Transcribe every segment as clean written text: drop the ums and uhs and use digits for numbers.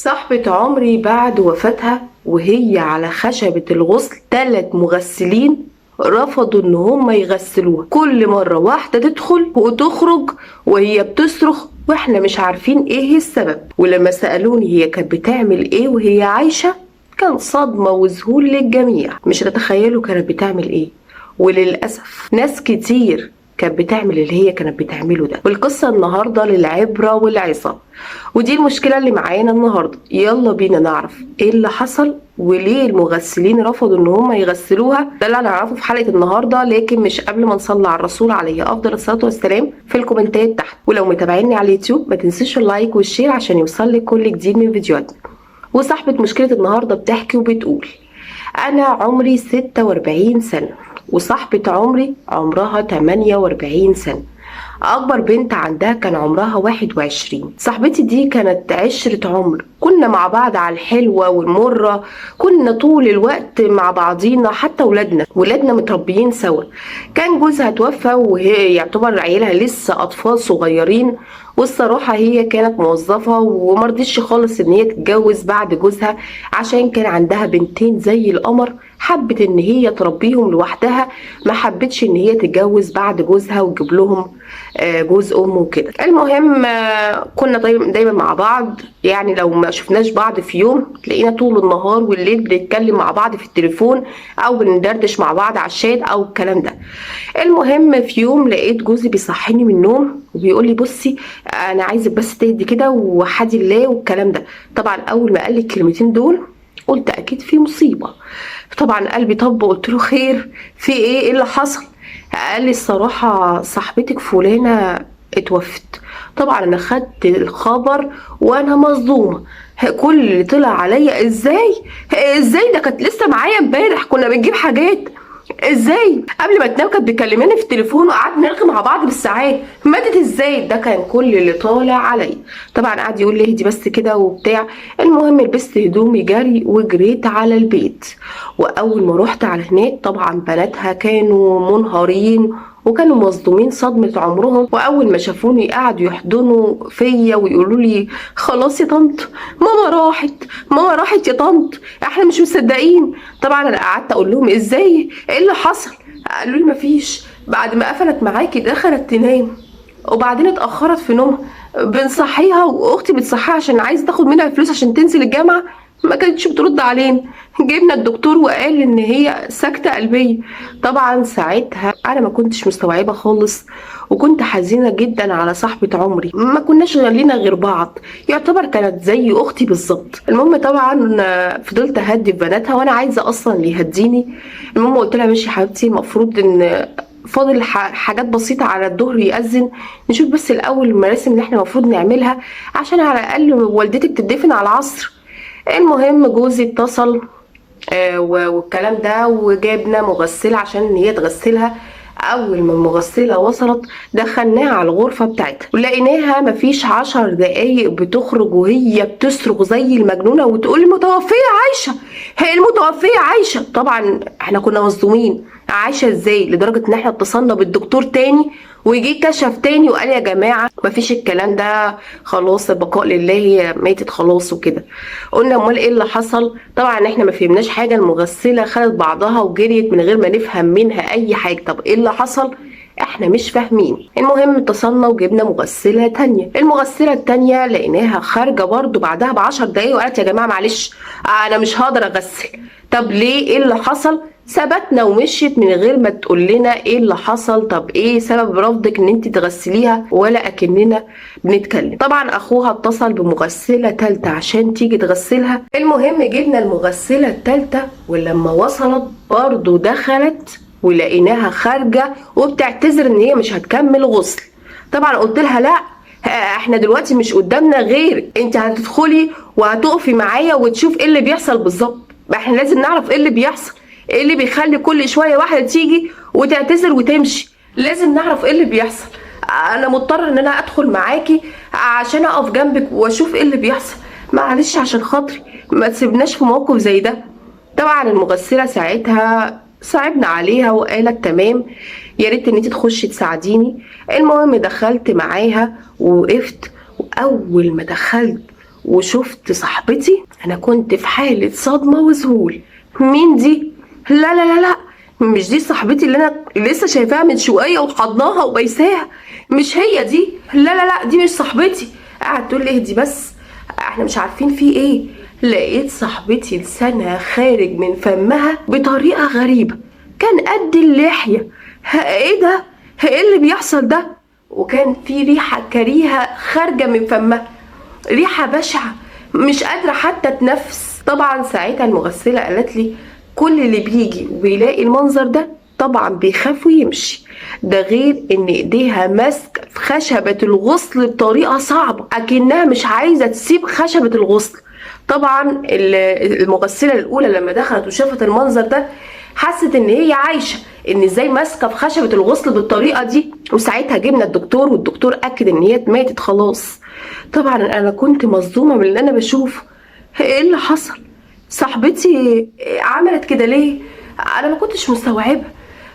صاحبة عمري بعد وفاتها وهي على خشبة الغسل 3 مغسلين رفضوا ان هم يغسلوها. كل مرة واحدة تدخل وتخرج وهي بتصرخ واحنا مش عارفين ايه السبب. ولما سألوني هي كانت بتعمل ايه وهي عايشة، كان صدمة وذهول للجميع. مش هتتخيلوا كانت بتعمل ايه. وللأسف ناس كتير كانت بتعمل اللي هي كانت بتعمله ده. والقصة النهاردة للعبرة والعظة، ودي المشكلة اللي معانا النهاردة. يلا بينا نعرف ايه اللي حصل وليه المغسلين رفضوا ان هم يغسلوها. ده اللي هنعرفه في حلقة النهاردة، لكن مش قبل ما نصلي على الرسول عليه افضل الصلاة والسلام في الكومنتات تحت. ولو متابعيني على اليوتيوب ما تنسيش اللايك والشير عشان يوصلك كل جديد من فيديوهاتنا. وصاحبة مشكلة النهاردة بتحكي وبتقول: أنا عمري 46 سنة وصاحبة عمري عمرها 48 سنة. أكبر بنت عندها كان عمرها 21. صاحبتي دي كانت عشرة عمر، كنا مع بعض على الحلوة والمرة، كنا طول الوقت مع بعضينا. حتى ولادنا متربيين سوا. كان جوزها توفى وهي يعتبر عيالها لسه أطفال صغيرين، والصراحة هي كانت موظفة ومرضتش خالص ان هي تتجوز بعد جوزها عشان كان عندها بنتين زي القمر، حبت ان هي تربيهم لوحدها، ما حبتش ان هي تتجوز بعد جوزها وتجيب لهم جوز ام وكده. المهم كنا دايما مع بعض، يعني لو ما شفناش بعض في يوم تلاقينا طول النهار والليل بنتكلم مع بعض في التليفون او بندردش مع بعض على الشات او الكلام ده. المهم في يوم لقيت جوزي بيصحيني من النوم وبيقول لي: بصي انا عايزك بس تهدي كده وحدي الله والكلام ده. طبعا اول ما قال لي الكلمتين دول قلت اكيد في مصيبه. طبعا قلبي طب، قلت له: خير، في ايه اللي حصل؟ قال لي: الصراحه صاحبتك فلانه اتوفت. طبعا انا خدت الخبر وانا مصدومه. كل اللي طلع عليا: ازاي ده كانت لسه معايا امبارح، كنا بنجيب حاجات. ازاي قبل ما تنام كانت بتكلماني في التليفون وقعدنا نرغي مع بعض بالساعات، ماتت ازاي؟ ده كان كل اللي طالع عليا. طبعا قعد يقول لي اهدي بس كده وبتاع. المهم لبست هدومي جري وجريت على البيت. واول ما رحت على هناك طبعا بناتها كانوا منهارين وكانوا مصدومين صدمة عمرهم. وأول ما شافوني قعدوا يحضنوا فيا ويقولوا لي: خلاص يا طنط، ماما راحت يا طنط، احنا مش مصدقين. طبعا أنا قعدت أقول لهم: ازاي؟ ايه اللي حصل؟ قالوا لي: مفيش، بعد ما قفلت معاكي دخلت تنام وبعدين اتأخرت في نومها، بنصحيها واختي بتصحيها عشان عايزه تاخد منها فلوس عشان تنزل الجامعه، ما كانتش بترد علينا. جبنا الدكتور وقال ان هي سكتة قلبية. طبعا ساعتها انا ما كنتش مستوعبة خالص وكنت حزينة جدا على صاحبة عمري. ما كناش لينا غير بعض، يعتبر كانت زي اختي بالظبط. المهم طبعا فضلت اهدي في بناتها وانا عايزة اصلا اللي يهديني. المهم قلت لها: ماشي يا حبيبتي، المفروض ان فاضل حاجات بسيطة على الظهر يأذن، نشوف بس الأول المراسم اللي احنا المفروض نعملها عشان على الأقل والدتك تدفن على العصر. المهم جوزي اتصل والكلام ده وجابنا مغسلة عشان هي تغسلها. اول ما المغسلة وصلت دخلناها على الغرفة بتاعتها ولقيناها مفيش 10 دقايق بتخرج وهي بتصرخ زي المجنونة وتقول: المتوفية عايشة، هي المتوفية عايشة. طبعا احنا كنا مصدومين، عايشة ازاي؟ لدرجة ان احنا اتصلنا بالدكتور تاني ويجي كشف تاني وقال: يا جماعة مفيش الكلام ده، خلاص البقاء لله، هي ماتت خلاص وكده. قلنا: امال ايه اللي حصل؟ طبعا احنا ما فهمناش حاجة. المغسلة خدت بعضها وجريت من غير ما نفهم منها اي حاجة. طب ايه اللي حصل؟ احنا مش فاهمين. المهم اتصلنا وجبنا مغسلة تانية. المغسلة التانية لقيناها خارجة برضو بعدها ب10 دقايق وقالت: يا جماعة معلش انا مش هقدر اغسل. طب ليه؟ ايه اللي حصل؟ ثبتنا ومشيت من غير ما تقول لنا ايه اللي حصل. طب ايه سبب رفضك ان انت تغسليها؟ ولا اكننا بنتكلم. طبعا اخوها اتصل بمغسلة تالتة عشان تيجي تغسلها. المهم جبنا المغسلة التالتة ولما وصلت برضو دخلت ولقيناها خارجة وبتعتذر ان هي مش هتكمل غسل. طبعا قلت لها: لا، احنا دلوقتي مش قدامنا غير انت هتدخلي وهتقفي معايا وتشوف ايه اللي بيحصل بالظبط. احنا لازم نعرف ايه اللي بيحصل، ايه اللي بيخلي كل شويه واحده تيجي وتعتذر وتمشي. لازم نعرف ايه اللي بيحصل. انا مضطره ان انا ادخل معاكي عشان اقف جنبك واشوف ايه اللي بيحصل. معلش عشان خاطري ما تسيبناش في موقف زي ده. طبعا المغسله ساعتها صعبنا عليها وقالت: تمام، يا ريت ان انت تخشي تساعديني. المهم دخلت معاها ووقفت، واول ما دخلت وشفت صاحبتي، انا كنت في حالة صدمة وذهول. مين دي؟ لا لا لا لا، مش دي صاحبتي اللي انا لسه شايفاها من شوية وحضناها وبيساها، مش هي دي، لا لا لا دي مش صاحبتي. قعدت تقول لي اهدي بس، احنا مش عارفين في ايه. لقيت صاحبتي لسانها خارج من فمها بطريقة غريبة، كان قد اللحية. ايه ده؟ ايه اللي بيحصل ده؟ وكان في ريحة كريهة خارجة من فمها، ريحة بشعة، مش قادرة حتى اتنفس. طبعا ساعتها المغسلة قالت لي كل اللي بيجي وبيلاقي المنظر ده طبعا بيخاف ويمشي، ده غير ان ايديها ماسكة في خشبة الغسل بطريقة صعبة، اكنها مش عايزة تسيب خشبة الغسل. طبعا المغسلة الاولى لما دخلت وشافت المنظر ده حست ان هي عايشة، ان ازاي ماسكة في خشبة الغسل بالطريقة دي. وساعتها جبنا الدكتور، والدكتور اكد ان هي ماتت خلاص. طبعا انا كنت مصدومة من اللي انا بشوفه. ايه اللي حصل؟ صاحبتي عملت كده ليه؟ انا ما كنتش مستوعبة.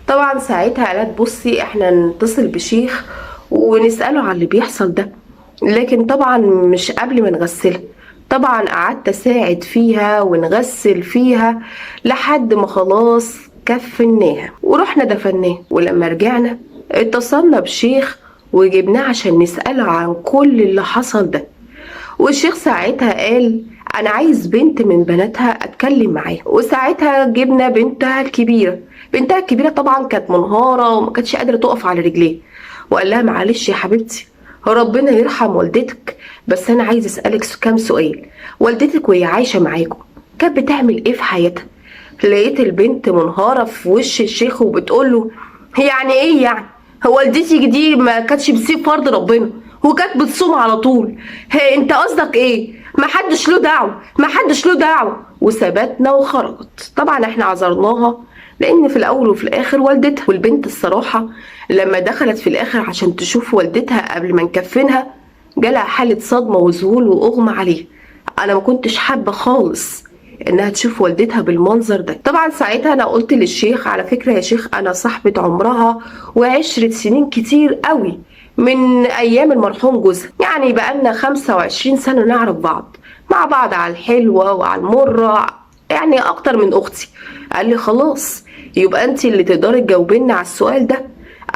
طبعا ساعتها قالت بصي احنا نتصل بشيخ ونسأله على اللي بيحصل ده، لكن طبعا مش قبل ما نغسلها. طبعا قعدت اساعد فيها ونغسل فيها لحد ما خلاص كفناها ورحنا دفناها. ولما رجعنا اتصلنا بشيخ وجبناه عشان نسأله عن كل اللي حصل ده. والشيخ ساعتها قال انا عايز بنت من بناتها اتكلم معاها. وساعتها جبنا بنتها الكبيره. بنتها الكبيره طبعا كانت منهاره وما كانتش قادره تقف على رجليها، وقال لها معلش يا حبيبتي ربنا يرحم والدتك، بس انا عايز اسالك كام سؤال. والدتك وهي عايشه معاكم كانت بتعمل ايه في حياتها؟ لقيت البنت منهاره في وش الشيخ وبتقول له يعني ايه يعني؟ هو والدتي دي ما كانتش بتسيب فرض ربنا وكانت بتصوم على طول؟ هي انت قصدك ايه؟ ما حدش له دعوه، ما حدش له دعوه. وثبتنا وخرجت. طبعا احنا عذرناها لان في الاول وفي الاخر والدتها. والبنت الصراحه لما دخلت في الاخر عشان تشوف والدتها قبل ما نكفنها جالها حاله صدمه وذهول واغمى عليها. انا ما كنتش حابه خالص انها تشوف والدتها بالمنظر ده. طبعا ساعتها انا قلت للشيخ على فكره يا شيخ انا صاحبه عمرها وعشرة سنين كتير قوي من ايام المرحوم جوزها، يعني بقالنا 25 سنه نعرف بعض، مع بعض على الحلوه وعلى المره، يعني اكتر من اختي. قال لي خلاص يبقى انت اللي تقدري تجاوبيني على السؤال ده.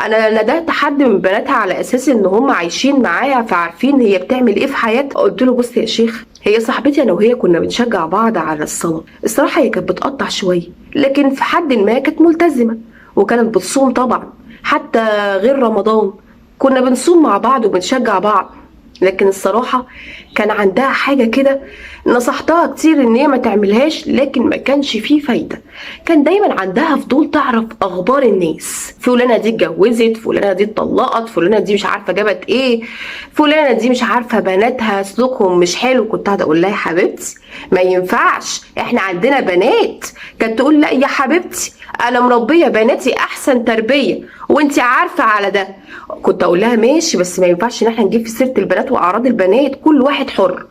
انا ندهت حد من بناتها على اساس ان هم عايشين معايا فعارفين هي بتعمل ايه في حياتها. قلت له بص يا شيخ هي صاحبتي انا وهي كنا بنشجع بعض على الصلاه. الصراحه هي كانت بتقطع شويه لكن في حد ما كانت ملتزمه وكانت بتصوم طبعا، حتى غير رمضان كنا بنصوم مع بعض وبنشجع بعض. لكن الصراحة كان عندها حاجة كده نصحتها كتير ان هي ما تعملهاش لكن ما كانش فيه فايدة. كان دايما عندها فضول تعرف اخبار الناس، فلانة دي اتجوزت، فلانة دي اتطلقت، فلانة دي مش عارفة جابت ايه، فلانة دي مش عارفة بناتها سلوكهم مش حلو. كنت قاعدة اقول لها يا حبيبتي ما ينفعش احنا عندنا بنات. كانت تقول لا يا حبيبتي انا مربية بناتي احسن تربية وانتي عارفة على ده. كنت اقول لها ماشي بس ما ينفعش ان احنا نجيب في سيرة البنات واعراض البنات، كل واحد حر.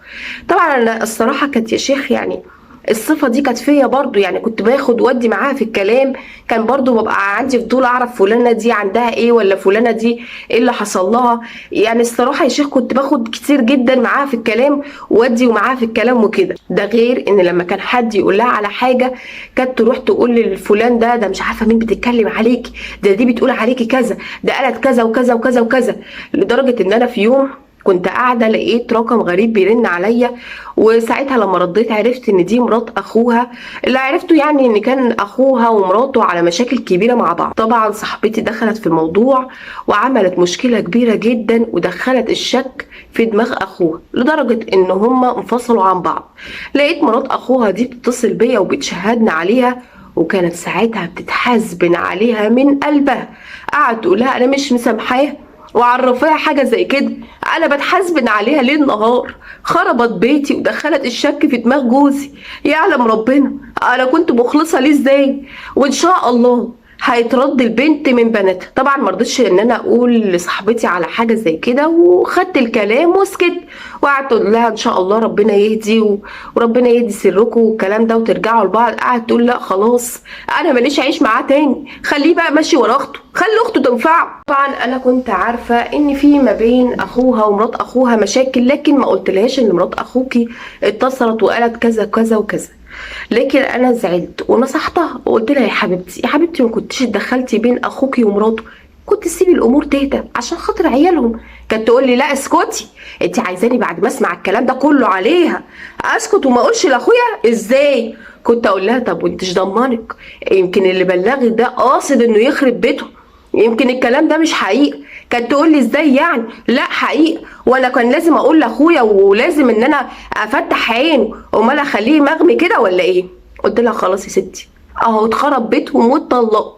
طبعا انا الصراحة كانت يا شيخ يعني الصفة دي كانت فيا برضو، يعني كنت باخد ودي معاها في الكلام. كان برضو ببقى عندي فضول اعرف فلانة دي عندها ايه ولا فلانة دي ايه اللي حصل لها. يعني الصراحة يا شيخ كنت باخد كتير جدا معاها في الكلام ودي ومعاها في الكلام وكده. ده غير ان لما كان حد يقول لها على حاجة كانت تروح تقول للفلان ده مش عارفة مين بتتكلم عليك، ده دي بتقول عليكي كذا، ده قالت كذا وكذا وكذا وكذا. لدرجة ان انا في يوم كنت قاعدة لقيت رقم غريب بيرن عليا، وساعتها لما رديت عرفت ان دي مرات اخوها. اللي عرفته يعني ان كان اخوها ومراته على مشاكل كبيرة مع بعض. طبعا صاحبتي دخلت في الموضوع وعملت مشكلة كبيرة جدا ودخلت الشك في دماغ اخوها لدرجة ان هما انفصلوا عن بعض. لقيت مرات اخوها دي بتتصل بيا وبتشهدنا عليها، وكانت ساعتها بتتحاسبن عليها من قلبها. قعدت تقولها انا مش مسامحاها وعرفيها حاجة زي كده، انا بتحاسبن عليها ليل نهار، خربت بيتي ودخلت الشك في دماغ جوزي. يعلم ربنا انا كنت مخلصة ليه ازاي. وان شاء الله هيترد البنت من بناتها. طبعا ما رضيتش ان انا اقول لصاحبتي على حاجه زي كده، وخدت الكلام وسكت، وقعدت اقول لها ان شاء الله ربنا يهدي وربنا يهدي سركم والكلام ده وترجعوا لبعض. قعدت تقول لا خلاص انا ماليش عيش معاه تاني، خليه بقى ماشي ورا اخته، خلي اخته تنفعه. طبعا انا كنت عارفه ان في ما بين اخوها ومرات اخوها مشاكل، لكن ما قلتلهاش ان مرات اخوكي اتصلت وقالت كذا كذا وكذا. لكن انا زعلت ونصحتها وقلت لها يا حبيبتي يا حبيبتي، ما كنتيش اتدخلتي بين اخوكي ومراته، كنت تسيبي الامور تهدى عشان خاطر عيالهم. كانت تقول لي لا اسكتي، انت عايزاني بعد ما اسمع الكلام ده كله عليها اسكت وما اقولش لاخويا ازاي؟ كنت اقول لها طب وانتش ضمنك، يمكن اللي بلغك ده قاصد انه يخرب بيته، يمكن الكلام ده مش حقيقي. كانت تقول لي ازاي يعني؟ لا حقيقي، وانا كان لازم اقول لاخويا ولازم ان انا افتح عينه، امال اخليه مغمي كده ولا ايه؟ قلت لها خلاص يا ستي، اهو اتخرب بيتهم واتطلقوا،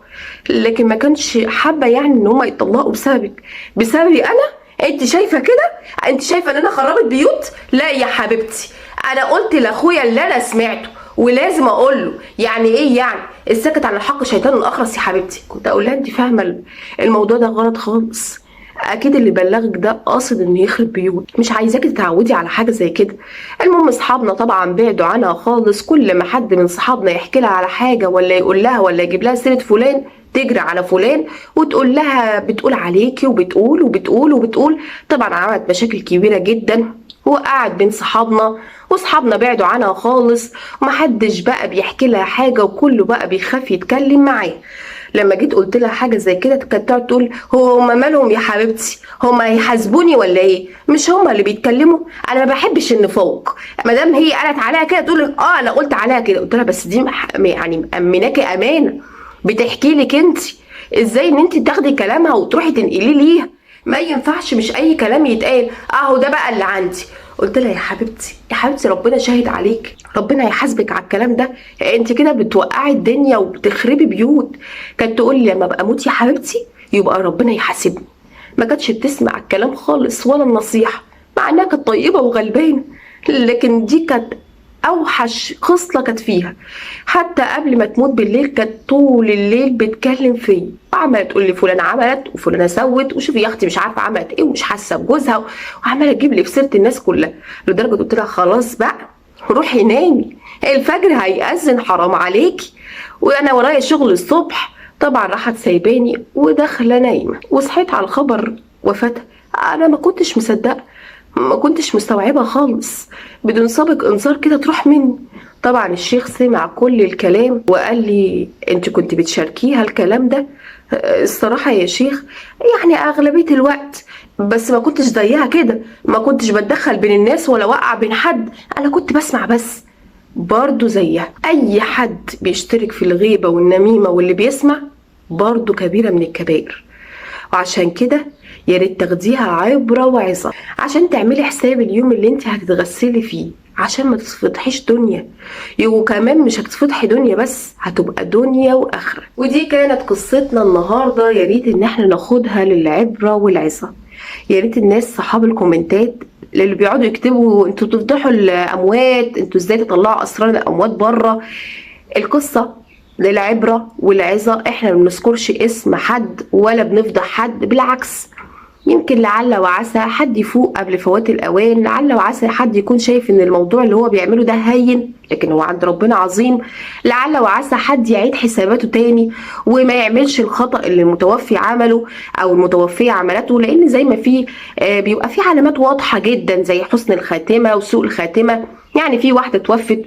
لكن ما كانش حابه يعني ان هم يتطلقوا بسببك، بسببي انا. انت شايفه كده؟ انت شايفه ان انا خربت بيوت؟ لا يا حبيبتي، انا قلت لاخويا اللي انا سمعته ولازم اقول له. يعني ايه يعني؟ الساكت عن الحق شيطان اخرس يا حبيبتي. كنت اقول لها انت فاهمه الموضوع ده غلط خالص، اكيد اللي بلغك ده قاصد انه يخرب بيوت، مش عايزاكي تتعودي على حاجه زي كده. المهم اصحابنا طبعا بعدوا عنها خالص، كل ما حد من صحابنا يحكي لها على حاجه ولا يقول لها ولا يجيب لها سيره فلان تجري على فلان وتقول لها بتقول عليكي وبتقول وبتقول وبتقول. طبعا عملت مشاكل كبيره جدا وقعت بين صحابنا، وصحابنا بعدوا عنها خالص ومحدش بقى بيحكي لها حاجه وكله بقى بيخاف يتكلم معاها. لما جيت قلت لها حاجه زي كده كانت تقعد تقول هما مالهم يا حبيبتي، هما هيحاسبوني ولا ايه؟ مش هما اللي بيتكلموا؟ انا ما بحبش النفاق، ما دام هي قالت عليها كده تقول اه انا قلت عليها كده. قلت لها بس دي يعني مأمناكي امانه، بتحكي لك انت، ازاي ان انت تاخدي كلامها وتروحي تنقليه ليها؟ ما ينفعش، مش اي كلام يتقال اهو ده بقى اللي عندي. قلت لها يا حبيبتي يا حبيبتي ربنا شاهد عليك، ربنا هيحاسبك على الكلام ده، انت كده بتوقعي الدنيا وبتخربي بيوت. كانت تقول لي لما ابقى اموت يا حبيبتي يبقى ربنا يحاسبني. ما كانتش بتسمع الكلام خالص ولا النصيحه، مع انها كانت طيبه وغلبانه، لكن دي كانت اوحش خصله كانت فيها. حتى قبل ما تموت بالليل كانت طول الليل بتكلم فيا، وعماله تقول لي فلانه عملت وفلانه سوت، وشوفي يا اختي مش عارفه عملت ايه ومش حاسه بجوزها، وعماله تجيب لي في سيره الناس كلها. لدرجه قلت لها خلاص بقى روحي نامي، الفجر هيأذن حرام عليكي وانا ورايا شغل الصبح. طبعا راحت سايباني وداخله نايمه، وصحيت على الخبر وفاتها. انا ما كنتش مصدقه، ما كنتش مستوعبه خالص، بدون سابق انذار كده تروح مني. طبعا الشيخ سمع كل الكلام وقال لي انت كنت بتشاركيها الكلام ده؟ الصراحه يا شيخ يعني اغلبيه الوقت، بس ما كنتش زيها كده، ما كنتش بتدخل بين الناس ولا وقع بين حد، انا كنت بسمع بس. برضو زيها اي حد بيشترك في الغيبه والنميمه واللي بيسمع برضو كبيره من الكبائر. وعشان كده يا ريت تاخديها عبره وعظه، عشان تعملي حساب اليوم اللي انت هتتغسلي فيه، عشان ما تتفضحيش دنيا، وكمان مش هتتفضحي دنيا بس، هتبقى دنيا واخره. ودي كانت قصتنا النهارده، يا ريت ان احنا ناخدها للعبره والعظه. يا ريت الناس صحاب الكومنتات اللي بيقعدوا يكتبوا انتوا بتفضحوا الاموات، انتوا ازاي تطلعوا اسرار الاموات بره، القصه للعبره والعظه. احنا ما بنذكرش اسم حد ولا بنفضح حد، بالعكس يمكن لعل وعسى حد يفوق قبل فوات الاوان، لعل وعسى حد يكون شايف ان الموضوع اللي هو بيعمله ده هين لكن هو عند ربنا عظيم، لعل وعسى حد يعيد حساباته تاني وما يعملش الخطأ اللي المتوفي عمله او المتوفية عملته. لان زي ما في بيبقى في علامات واضحة جدا زي حسن الخاتمة وسوء الخاتمة. يعني في واحدة توفت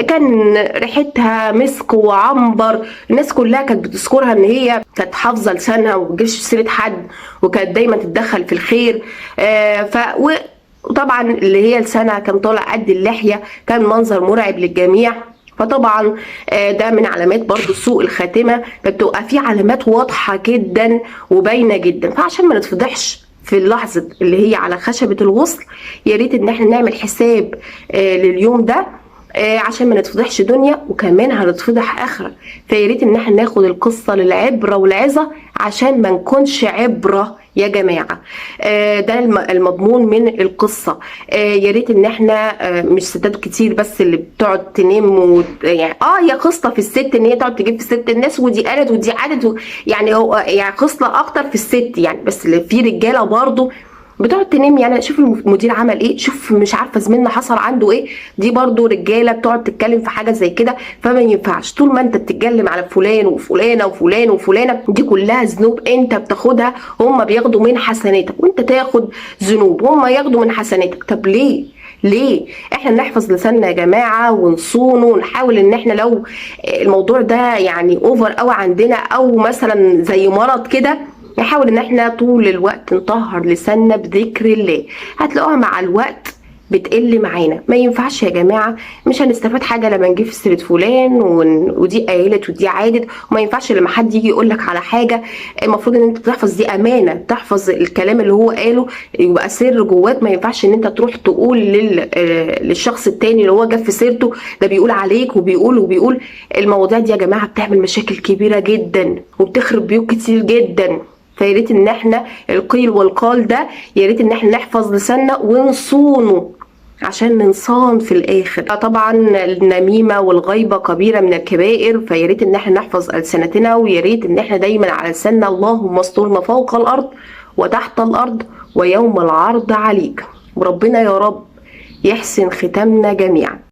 كان ريحتها مسك وعنبر، الناس كلها كانت بتذكرها ان هي كانت حافظه لسانها وما بتجيبش سيره حد، وكانت دايما تتدخل في الخير. وطبعا اللي هي لسانها كان طالع قد اللحيه، كان منظر مرعب للجميع. فطبعا ده من علامات برضو سوء الخاتمه، فبتبقى في علامات واضحه جدا وباينه جدا. فعشان ما نتفضحش في اللحظه اللي هي على خشبه الغسل، يا ريت ان احنا نعمل حساب لليوم ده عشان ما نتفضحش دنيا وكمان هنتفضح اخره. فيا ريت ان احنا ناخد القصه للعبره والعظه عشان ما نكونش عبره يا جماعة. ده المضمون من القصة. يا ريت ان احنا مش ستات كتير بس اللي بتقعد تنام يعني هي خصلة في الست ان هي تقعد تجيب في ست الناس، ودي قالت ودي عادت يعني هو يعني خصلة اكتر في الست يعني، بس اللي في رجالة برضو بتقعد تنام. يعني شوف المدير عمل ايه، شوف مش عارفه زميلنا حصل عنده ايه، دي برضو رجاله بتقعد تتكلم في حاجه زي كده. فما ينفعش طول ما انت بتتكلم على فلان وفلانه وفلان وفلانه، دي كلها ذنوب انت بتاخدها، هم بياخدوا من حسناتك وانت تاخد ذنوب، هم ياخدوا من حسناتك. طب ليه احنا نحفظ لساننا يا جماعه ونصونه، ونحاول ان احنا لو الموضوع ده يعني اوفر قوي عندنا او مثلا زي مرض كده، نحاول ان احنا طول الوقت نطهر لساننا بذكر الله. هتلاقوها مع الوقت بتقل معانا. ما ينفعش يا جماعه، مش هنستفاد حاجه لما نجيب في سيره فلان ودي قالت ودي عادت. وما ينفعش لما حد يجي يقول لك على حاجه، المفروض ان انت تحفظ، دي امانه، تحفظ الكلام اللي هو قاله يبقى سر جواك. ما ينفعش ان انت تروح تقول للشخص التاني اللي هو جاب في سيرته ده بيقول عليك وبيقول. المواضيع دي يا جماعه بتعمل مشاكل كبيره جدا وبتخرب بيوت كتير جدا. فيا ريت ان احنا القيل والقال ده، يا ريت ان احنا نحفظ لساننا ونصونه عشان ننصان في الاخر. طبعا النميمه والغيبه كبيره من الكبائر، فيا ريت ان احنا نحفظ السنتنا، ويا ريت ان احنا دايما على لساننا اللهم استرنا فوق الارض وتحت الارض ويوم العرض عليك. وربنا يا رب يحسن ختامنا جميعا.